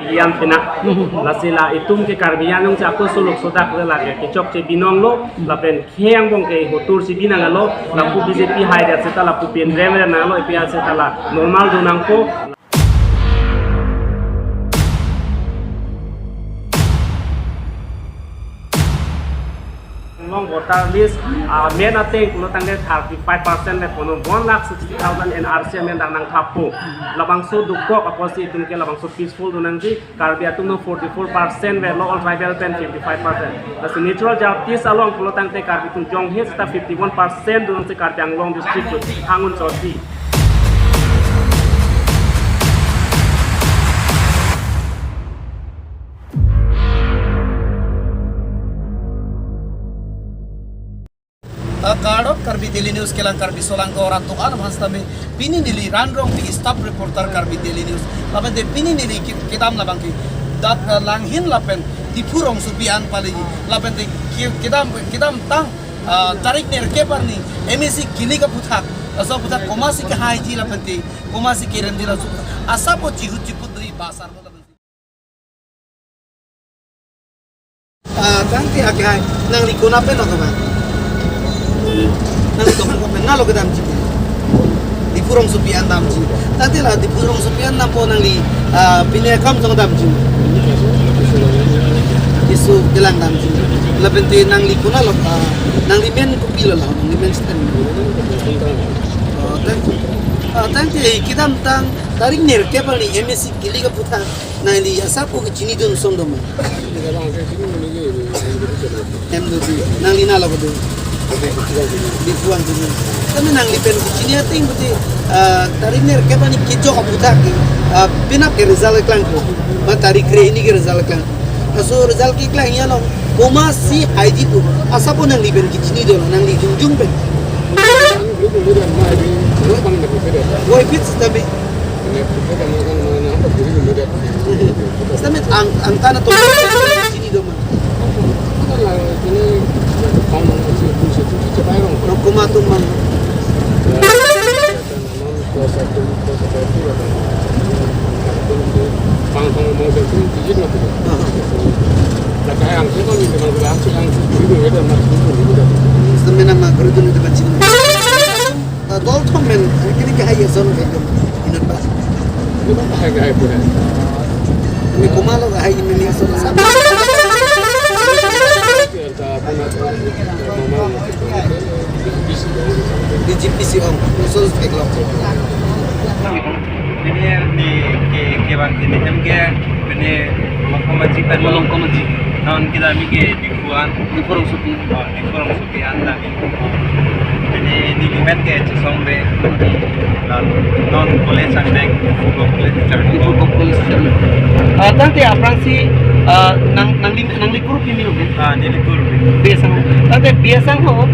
Ian pina lasila itum ke karbian nung aku suluk sodak lela ke kicok ce binong lo lapen kheang bong ke hotur si binang lo lapu BJP haida seta lapu pendrem na lo ipia seta la normal dunang ko long voter list men ating kulo tangde 35% le kono 1,60,000 NRC men dang nang thapu labang so dukko aposi itum ke labang so peaceful dunang ji karbi atum no 44% ve lo all tribal pen 55% the natural justice along kulo tangte karbi tum jong he sta 51% dunang se karbi anglong district hangun choti Karok karbi Daily News kelang karbi solang ko orang tuan mas tabe pini nili randrong di staff reporter karbi Daily News laban de pini nili kitam labang ki dat langhin lapen di purong supian pali laban de kitam tang tarik ner ke parni MSC gili ka puthak asa puthak komasi ka haiji laban de komasi ke rendila su asa po jihu jipu dui basar mo laban tangti ake hai nang likuna pe no ka nang ito ko penalo ke damji di purong supian damji tadi lah di purong supian nampo nang li pinekam jong damji isu gelang damji lebenti nang li kuna lo nang li men ko pilo lah nang li men sten tadi kita tang tarik ner ke bali MSC gili ka puta nang li asapo ke chini dun sondom nang li nalo ko di tuan tu, kami nang lipen kucing ting berarti tarik ner kepa ni kejo kaputak, pina ke result klang ko, mat tarik kre ini ke result klang, so result ki klang ya lo, koma si haji tu, asa pun nang lipen kucing itu nang li jungjung pen, boy pits tapi, angkana tu kucing itu mah. Rokuma tumang. Semen nama kerudung itu macam ni. Tol tomen, kini kahaya zon itu inat pas. Ini kahaya pun. Ini kumalo kahaya ini zon sama. Di GPC om, usul kekelok. ini di ke bang ini MG ini mengkomaji non kita mikir di forum supi anda ini di limet ke Cisombe lalu non boleh sandeng boleh cari Tante Fransi nang likur pini oke. Ni likur Biasa. Tante biasa ho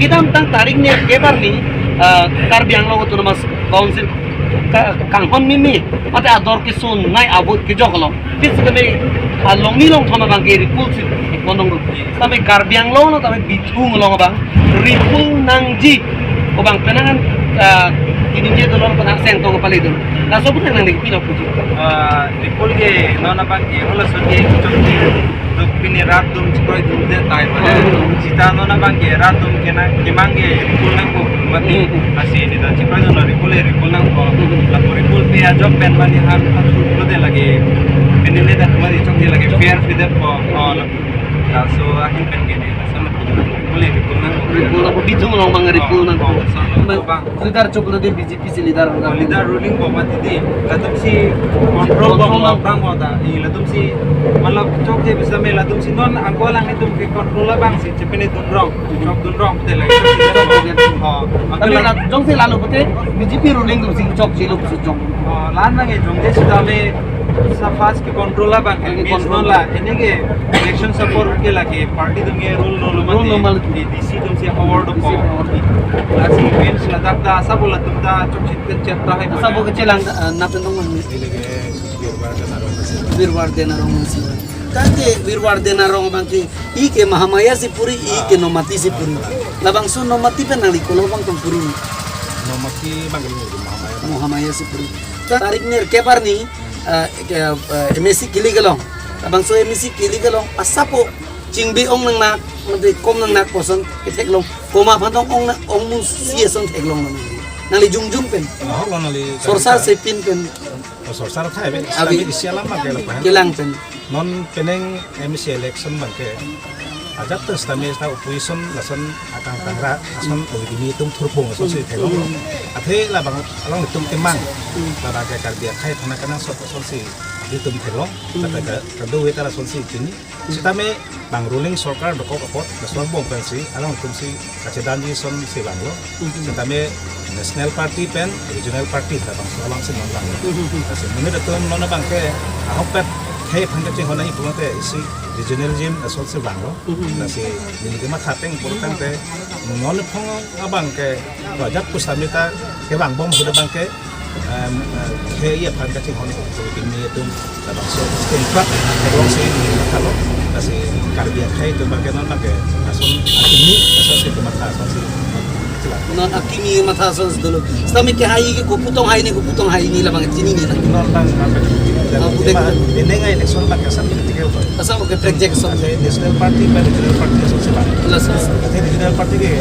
kita tang tarik ni kebar ni karbiang lo tu mas council kanghon mimi mate ador ki sun nai abot ki joklo pis kami long ni long thama bang ke ripul si konong ru tame karbiang lo no tame bitung lo bang ripul nangji o bang penangan ini dia dolong penang seng tong kepala itu nah so bukan nang pino puji ripul ke nona bang ke hola soge chokki duk pini ratum chikoi dum de tai pada cita nona bang ke ratum ke na kimange ripul nang ko mati asi ni da chikoi no ripul nang ko la ripul pe a job pen mani har lo de lagi penile da mari chokki lagi fair fide ko la so ahin pen ke ni sama ripul nang aku bitung long bang ripul nang leader cukup lebih BJP si leader ruling ko mati di latum si control bang wata i latum si malap chok je bisa me latum si non angko lang itu ke control bang si cepene dunrong chok dunrong betul lagi tapi jong se lalu betul BJP ruling tu sing chok jilo jong lan lagi jong je sudah me safas ke control bang control lah ini ke election support ke lagi party tu nge rule normal di DC tu si award ko lagi wins ladak da sabu latum da chok chet ta hai sabu kecelang napen tong mang wirwar denarong masih kante wirwar denarong bangke ike mahamaya si puri ike nomati si puri labang sun nomati penali kolobang tong puri nomati bangkel mahamaya si puri tarik ner kepar ni MSC kili galong abang so MSC kili galong asapo jingbi ong nang nak mati kom nang nak poson ketek long koma pantong ong mu sieson tek long nang li jung pen Ako lang nali. sorsar se pin pen Sorsar tayo. Abi. Abi siya lang magkailan. kilang pen Non peneng MC election bangke. Ajak terus kami tahu opposition lasan akan tangra lasan begini tung turpung lasan si telo. Ate lah bang alang hitung timang. Tada kayak kardia kai thana kana lasan si hitung telo. Kata kedua itu lasan si ini. Si tame bang ruling sokar doko kapot lasan bom pensi alang hitung si kacedanji son si banglo. Si tame national party pen regional party bang alang si non bang. Kasi menurut itu nona bangke ahok pet hey pangkat hona ibu mate isi regional gym asal se banglo nasi ini kema thapeng importante non phong abang ke wajib pusamita ke bang bom sudah bang ke hey ya pangkat hona ibu ini itu bang so tempat terus ini kalau nasi kardia hey itu bang ke non bang ke asal ini asal se tempat asal se non akimi mata sos dulu stami ke hai ke kuputong hai ni labang tini ni non bang apa ini ngai election bang ke sampai tiga orang asal ke project so ada national party dan regional party asal se bang las Ada regional party ke,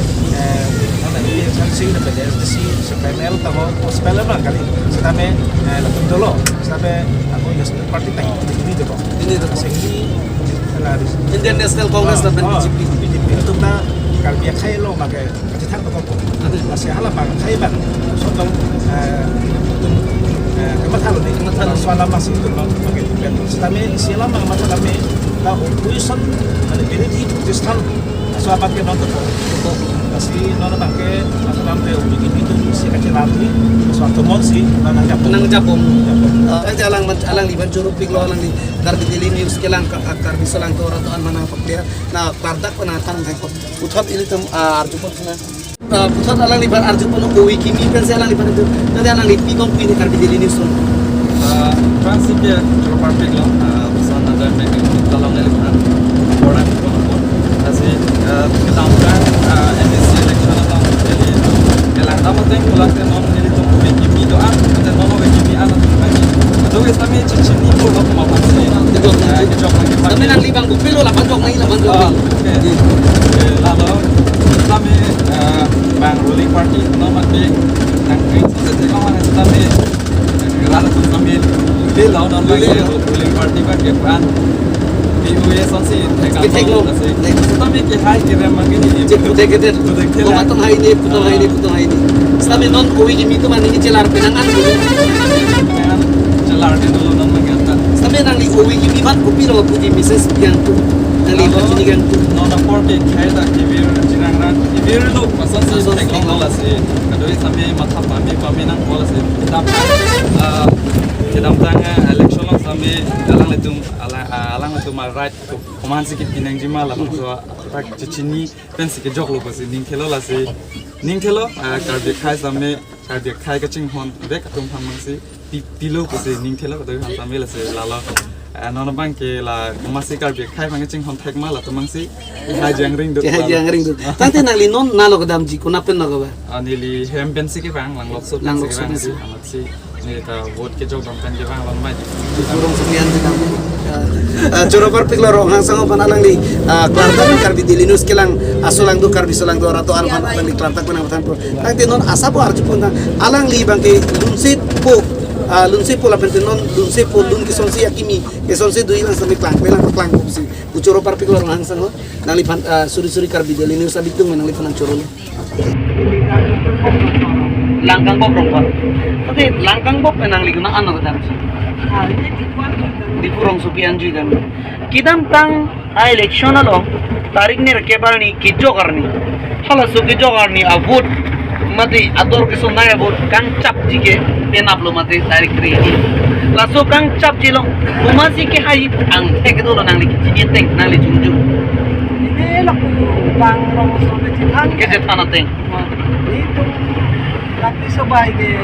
ada di sanksi dapat SDC, PNL tahu hospital bang kali, setame lakukan dulu, setame aku national party tak ini tu kok. ini tu Sehingga kalau Indian National Congress dan BJP BJP itu tak kalau dia kaya lo maka kita tak tahu kok. Masih halah bang kaya bang, sotong kematahan ni, kematahan soal masih itu bang, setame siapa bang mata kami tahu puisan ada benefit itu stal. So apa ke nonton kok kasi nona bangke masalam te ugi itu si kecil lagi suatu monsi nang japom alang liban juru piglo alang di karbi dili news kelang karbi selang to rato an mana paklia na pardak penatan kai ko uthot ini tem arjupot na puthot alang liban arjupot no wiki mi pen alang liban itu nanti alang lipi kom pini karbi dili news Transip ya juru partai lo pesan ada mereka tolong dari orang kasi kita amkan NDC election atau jadi kelang tamu teng pulang ke non jadi tu wiki do am kita non wiki an lagi tu wis kami cincin ni pun aku mau pasal itu job lagi kami nang libang bupilo lapan jok nai lapan jok lalu kami bang ruling party non mati nang itu kita mana kami lalu tu kami bilo non lagi ruling party kan kepan PUA sonsi Teklo. Tapi ke hai kira mangini Jek komatong hai ni putong hai ni stami non wiki mi tu mani celar penangan dengan celar di dulu non mangata stami nang li wiki mi ban kupiro puji mises yang tu nang li putini yang tu non aport ke kai da kibir jinangran kibir lu pasal si teklo la si kadoi sampai mata pami nang bola si kita tanga election lang sampai alang itu mal right kuman sikit pinang jima lah so tak cicini pen sikit jok lu pasti ning kelo lah si ning kelo kardia kai sampai kardia kai kacing hon bek atum hamang si pilo pasti ning kelo kadoi han sampai lah si lala non bang ke la masih kardia kai bang kacing hon tek malah temang si hajang ring tu tante nang li non nalo kadam ji kuna pen naga ba anili hem pen sikit bang lang lok so si amat si ni ta vote ke jok dong kan ke bang lang mai Jurong sekian sih kamu. Juro parpik lorong hang sango panalang di klartak karbi di linus kelang asulang tu karbi sulang tu rato alman di klartak panang patan pro. Kang tinon asapo arju pun alang li bangke lunsit po la pentenon lunsit po lun kisonsi yakimi kisonsi dui lang sampai klang si. Juro parpik lorong hang sango nang li suri karbi di linus abitung nang li panang curo. Langkang bob rongkot. Tapi langkang bob penang li gunaan no kadam. di Purong Supian juga kidam tang election alo tarik ni kebarni kijo karni hala su kijo karni avut mati ador ke sunaya avut kang cap jike tenap lo mati tarik tri laso kang cap jilo umasi ke hai ang tek do nang li kini teng nang li junju ini laku bang rong sobe citan ke jetana teng itu lagi sebagai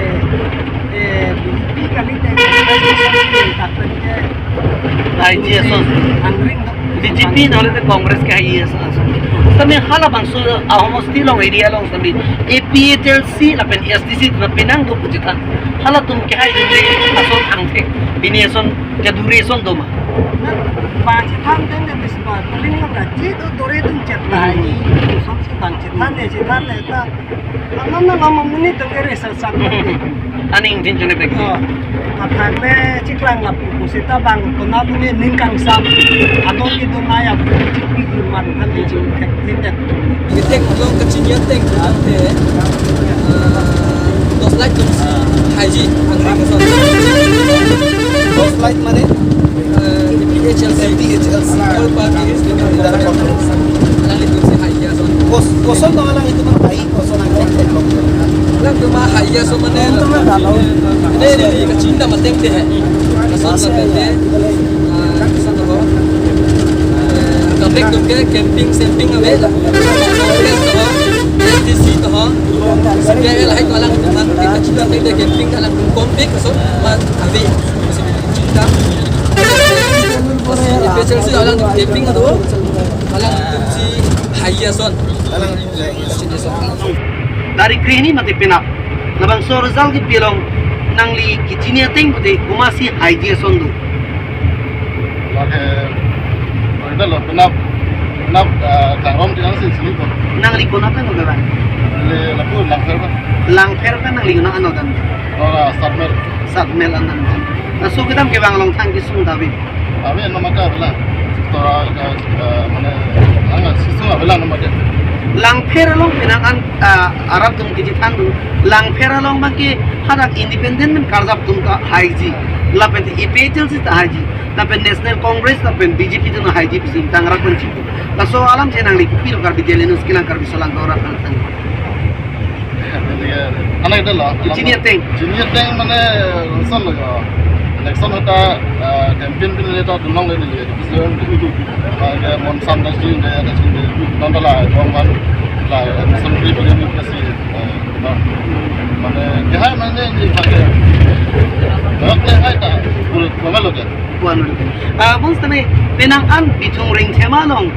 BJP kali teng ai jesos angring BJP nolete Congress ke hai Kami hala bangso ahomos tilong area long kami APHLC lapen SDC na pinang do pujitan hala tum ke hai inde ason angthek bineson jadureson doma Bangsi tan den de bisba puling na chi do dore dun chat lai som si bangsi tan ne ta anna na mamuni to gere sa sa aning tinjone bek Matang le ciklang la pu sita bang kona bune ningkang sam adon ki do maya cikpi man kan di cik tek Kita kalau kecilnya tek nanti dos like tu haji angkat ke sana. Dos like mana? PHLC. All parties dengan darah conference. Lalu itu si haji ason. kosong to lang itu mah hai kosong ang Lalu tu mah haji ason mana? Ini kecil dah matem deh. Ason matem deh. Ason tu. Kabek tu ke camping awe lah. SDC tu ha. Sebenarnya lah itu alang tu man kita cinta kita camping alang tu kompik so man awe. Cinta. Special si alang tu camping tu. Alang tu si haya son. Alang sini son. dari krihni mati pinap labang so result ki pilong nangli kichinia teng pute kumasi haiji sondu Lagi itu loh, kenap tangrom jangan sih sini kok. nangli konata no gaban Lalu langsung kan, langfer kan nangli na ano dan orang starter. sat mel anan na so kitam ke bang long thang ki sung david Tapi yang nama kau bilang, setelah mana, angkat sisu bilang nama dia. langfer long pinangan arab tum kijitan du langfer long maki hadak independent men karzap tum ka haiji lapen ipechel si haiji lapen national congress lapen bjp tu na haiji pising tangra kunci la so alam jenang li pilo kar bijelenus kilang kar bisolang dora kan Anak itu loh. Cinia Teng. Cinia Teng mana election loh. Election kita campaign pun kita tunang le ni. Bisa ada monsam dah sini ada sini. Nanda lah, orang lah election ni boleh ni kasi. Mana dia mana ni pakai. Okey, hai tak. Boleh loh. puan bung stane penangan bitung ring temalong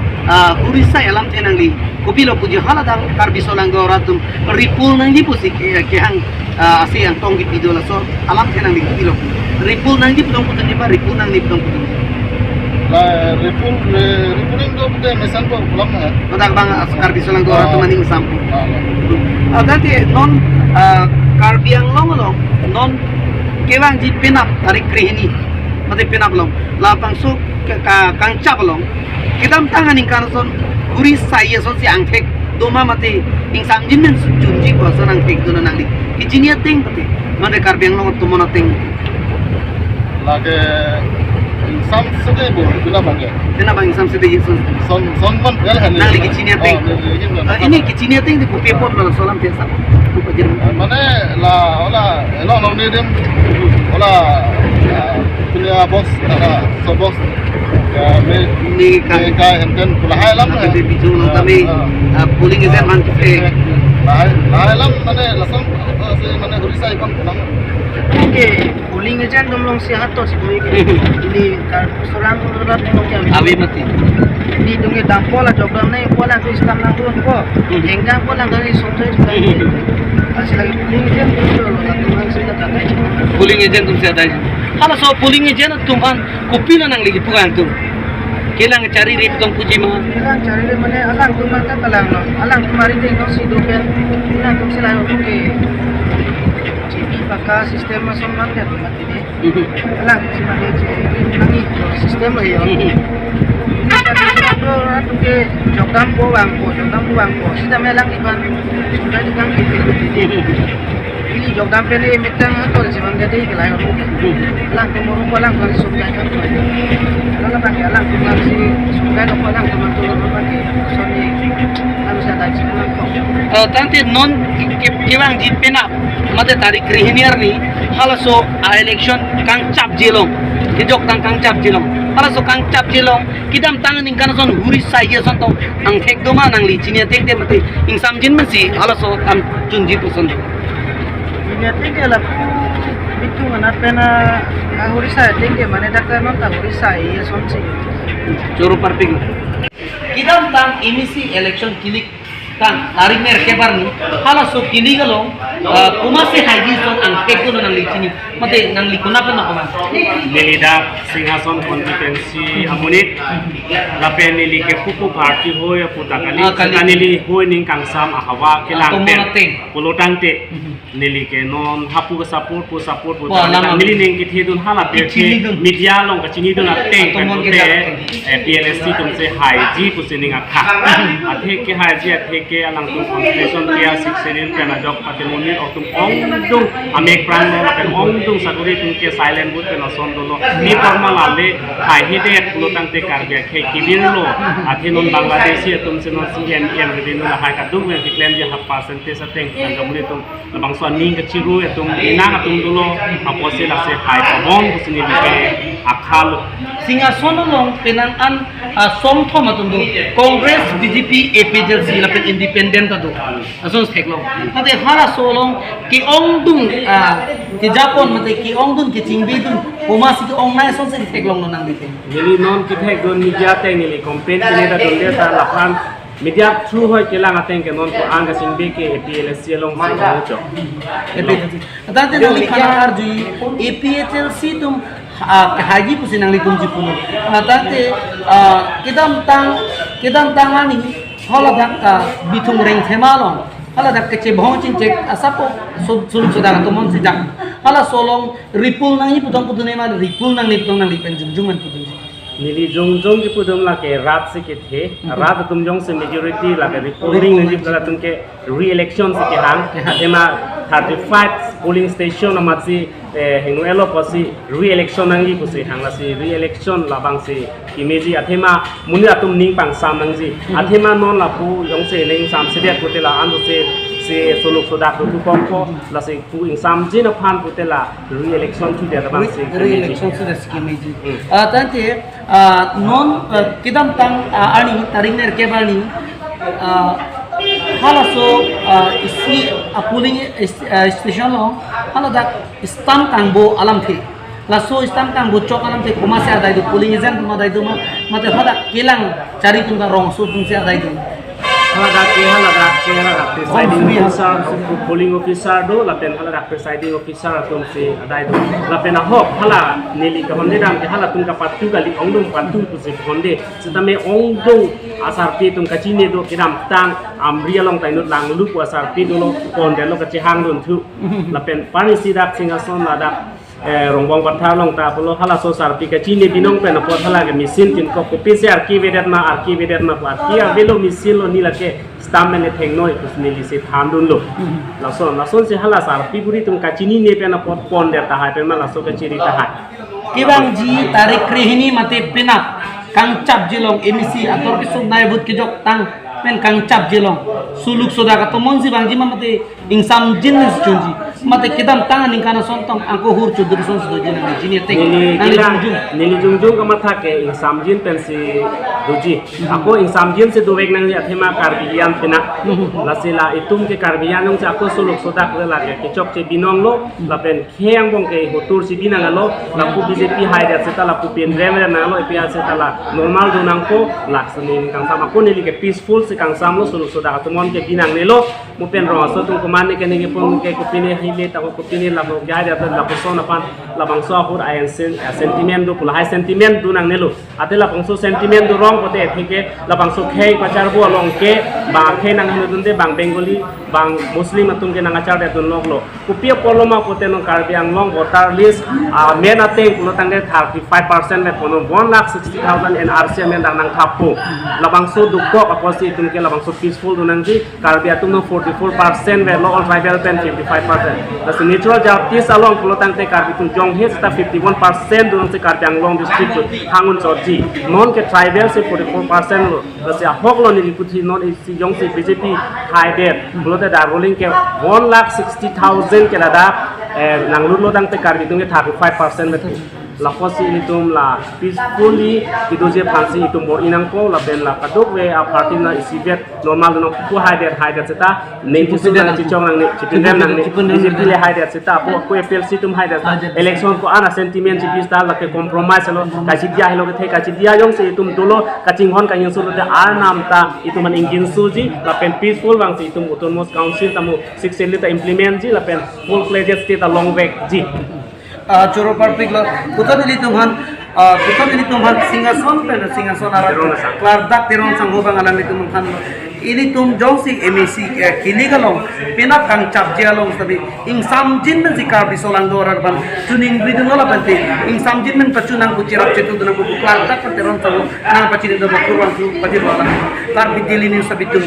urisa alam tenangli kupilo puji haladang kar bisolang goratum ripul nang di pusi ke hang asi yang tong di video so alam tenangli kupilo ripul nang di putong putong ba ripul nang di putong putong Lah, repuling tu betul mesan tu belum kan? madak bang kar bisolang goratum maning sampu Ah, dati non kar biang long non kewang ji pinap tarik krihini mati pinap long lapang su kang cap long kitam tangan ing kanason guri saya so si angkek doma mati ing sangjin men junji ko son angkek dona nangli kijinia ting pati mate kar biang long tu mona ting lagi sam sedih bu, bila bangga. dina bang sam sede yesus Son pun bel kan? nangli kijinia ting ini kijinia ting di kupi pot lo solam tiasa kupa jerman Mana lah, olah ni dia, olah punya bos, ada so bos, ni kan kaya henten pulahai lam. Tapi bicu long kami pulling event man kita Lahai lam mana langsung mana tulisai pun pulang. Oke, puling agent dum long sihat to si boy ini kar solang urat long kami awi mati ini dunge dampo la jogam nai pola tu islam nang tu ko engga pola gani somtai tu asal lagi puling agent tu lo la tu mang sida kata pulling agent tum siya dai hala so pulling agent tuman kopi na nang ligi pugan tu kailangan cari rit tong puji ma Ilang cari le mane alang tu mata kalang no alang tumari de no si do pen ina tum sila yo ke cipi paka sistema somman de tu mati ni alang si mane je nangi sistem lo yo Ratu ke jogam po bangko sida melang iban sudah dikang ini jogam pe ni mitang to si mangga de kelai ko lang ko mo ko lang ko sudah kan lang pa kaya lang ko si sudah ko lang ko matulog pa ke soni ano sa dai lang ko tante non kewang jit pena mate tarik krihiniar ni hala so election kang cap jelong kijok tang kang cap jelong hala so kang cap jelong kidam tangan ing kanason huri saya son to ang thek doma nang li chinia tek de mate ing samjin man si hala so am chunji puson ini tinggal lah tungan at pena hurisa tinggi mana dakar non ta hurisa iya somsi. Curu parping. Kita tentang emisi election kilik tang tarik mer kebar ni hala so kili galong kumasi haji song ang keko nang lichini mate nang likuna pa na kuman Nelida Singhason Constituency Amunit Lapen nili ke pupu party hoy putakali kanili hoy ning kangsam ahawa kilang te pulotang te nili ke non hapu support putakali nili ning kithidun hala pe media long ka chini dun atte kan te PLSC tumse haji pusining akha athe ke haji athe ke alang tum constitution kia siksenin kana jok patemoni otum ongdung amek prang no lapen ongdung saguri tum ke silent booth ke noson dolo ni formal ale hai hide pulotang te karbia ke kibirlo athe non bangladeshi tum se non CNN redin la hai ka dung wen claim je half percentage ateng kan gamuri tum labang so ning ke chiru tum ina tum dolo apose la se hai pabong kusini ke akhal singa sonolong penan som thoma tundu Congress BJP APJC lapen independent adu ason seklong mate hara solong ki ongdung ki Japon mate ki ongdung ki chingbidun komasi ki ongnai son se seklong no nang dite nili non kithek don media te nili campaign kine da donde ta lapan media through hoy kelang ateng ke non ko anga singbe ke PLSC long ma cho APJC adate nang likhana arji APHLC tum haji pusin nang litum jipun adate kidam tangani hola dak bitung reng themalong hala dak kece bhongcin cek asapo suluk sudara tomon sejak hala solong ripul nang ni putong putune ma ripul nang ni putong nang li penjungjuman putun nili jongjong ki pudum la ke rat se ke the rat tum jong se majority la ke polling ngi la tum ke re-election se ke hang ema 35 polling station amatsi henguelo posi re-election nangi kusi hangla si re-election labang si imeji athema muni atum ning pang sam nangji athema non la pu jong se ning sam se dia kutela ando se soluk sodak tu kompo la se ku ing sam jin phan kutela re-election tu dia labang si re-election su des imeji tante non kidam tang ani taringner ke bani hala so isi polling station lo hala dak stamp tangbo alam the la so stamp tangbo chok alam the komase adai do polling agent ma dai do mate hada kelang cari tungka rong so tung se adai do hala presiding officer polling officer do lapen hala presiding officer tum se adai do lapen hok hala neli ka honde dam ke hala tungka patu kali ongdong patu tu se honde setame ongdong asar pi tum kachine do kiram tang amria long tainut lang lu ko asar pi do lo kon de lo ka chi hang don thu lapen pani sidak singason ladak rongbong patha long ta polo hala so sar pi kachine binong pe na pot hala ke mesin tin ko copy se archivated na arki avelo mesin lo ni la ke stamp ne thengno kusnili se thandun lo lason se hala sar pi buri tum kachini ne pe na pot pon de ta ha pe ma laso ka chiri ta ha kibang ji tarik krihini mate pinak kang cap jilong emisi ator ki sunai but ki jok tang pen kang cap jilong suluk soda ka to monsi bang ji mate insam jinnis chunji mate kidam tang ning kana sontong angko hur chudur son sudo jin ni jini tek nili jungjung ka matha ke insam jin pen si duji ako insam jin se dovek nang ya thema karbiyan pina lasila itum ke karbiyan nong sa ako suluk soda ko la ke chok che binong lo la pen kheng bong ke hotur si binang lo la pu BJP haida se ta la pu pen remre na lo ipia se ta la normal do nang ko laksani kang sama ko nili ke peaceful se kang sam lo suluk soda ka mon ke binang ne lo mu pen ro so tum ko man ke ne ke pon ke ko pine hile ta ko pine la mo ga da la persona pan la bang so hur ayen sentiment do pula hai sentiment do nang ne lo ate la bang so sentiment do rong ko te thike la bang so khei pa char bo long ke ba khe nang ne dun de bang bengali bang muslim atum ke nang achar de dun log lo ku pia poloma ko te no karbiang long voter list men ate ko tang de 35% me kono 1,60,000 NRC men dang nang thapu la bang so du ko aposi tum ke la bang so peaceful do nang ji karbi atum no 44% we lo all tribal pen 55% the natural justice along ko tang te karbi tum jong he sta 51% do nang se karbiang long district hangun soji non ke tribal se 44% lo the se hok lo ni kuthi non is jong se BJP high debt ko te da rolling ke 1,60,000 ke la da nang lu lo tang te karbi tum ke 35% me la fosi itum la peacefully itu je phansi itum bor inang po la ben la kadok we a party na isibet normal no ku hide seta ning kisu na chichong nang ni chipindem nang ni je pile hide seta po ku appeal situm hide election ko ana sentiment ji bis la ke compromise lo ka chi dia hilo ke ka chi dia yong se itum dolo ka chinghon ka yin su de ar nam ta itum man ingin suji la pen peaceful bang si itum autonomous council tamu successfully ta implement ji la pen full fledged state a long way ji Choro parpik lo putan ini tumhan singason ara klar dak teron sang hubang alam itu mungkan ini tum jong si MEC kili galong pinak kang cap jalong tapi ing samjin men sikar bisolang dorar ban tuning bidung ala bante ing samjin men pacunang kucirap cetu duna buku klar dak teron sang nang pacin do kurang tu pacin wala kar bidilini sabitung